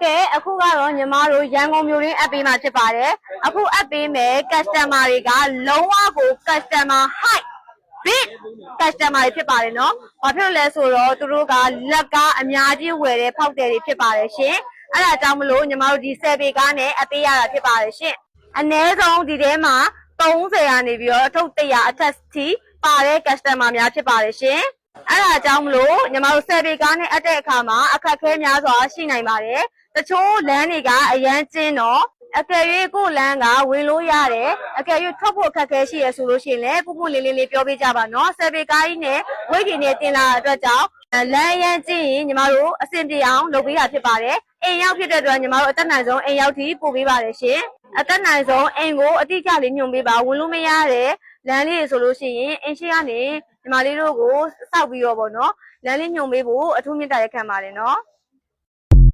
ကဲအခုကတော့ညီမတို့ရန်ကုန်မြို့ရင်းအပ်ပေးမှာဖြစ်ပါတယ်အခုအပ်ပေးမယ် customer တွေကလုံးဝကို customer high big customer တွေဖြစ်ပါတယ်နော်ဘာဖြစ်လို့လဲဆိုတော့သူတို့ကလက်ကားအများကြီးဝယ်တဲ့ဖောက်တယ်တွေဖြစ်ပါတယ်ရှင်အဲ့ဒါကြောင့်မလို့ညီမတို့ဒီ10ပေကားနဲ့အပ်ပေးရတာဖြစ်ပါတယ်ရှင်အနည်းဆုံးဒီထဲမှာ30ရာနေပြီးတော့အထုပ်100အထက်ထိပါတဲ့ customer များဖြစ်ပါတယ်ရှင်အဲ့ဒါကြောင့်မလို့ညီမတို့10ပေကားနဲ့အပ်တဲ့အခါမှာအခက်ခဲများစွာရှိနိုင်ပါတယ်တချို့လမ်းတွေကအရန်ကျင်းတော့အကယ်၍ကိုလမ်းကဝင်လို့ရတယ်အကယ်၍ထွက်ဖို့အခက်ခဲရှိရဆိုလို့ရှိရင်လည်းပုပ်လေးပြောပေးကြပါနော်10ပေကားကြီးနဲ့ဝိတ်ကြီးနဲ့တင်လာတဲ့အတွက်ကြောင့်လမ်းရန်ကျင်းရင်ညီမတို့အဆင်ပြေအောင်လုပ်ပေးတာဖြစ်ပါတယ်အိမ်ရောက်ဖြစ်တဲ့အတွက်ညီမတို့အသက်နိုင်ဆုံးအိမ်ရောက်ထိပို့ပေးပါတယ်ရှင်အသက်နိုင်ဆုံးအိမ်ကိုအတိအကျလေးညွှန်ပေးပါဝင်လို့မရတဲ့လမ်းလေးဆိုလို့ရှိရင်အိမ်ရှိကနေညီမလေးတို့ကိုစောက်ပြီးတော့ပေါ့နော်လမ်းလေးညွှန်ပေးဖို့အထူးမြတ်တာရက်ခံပါတယ်နော်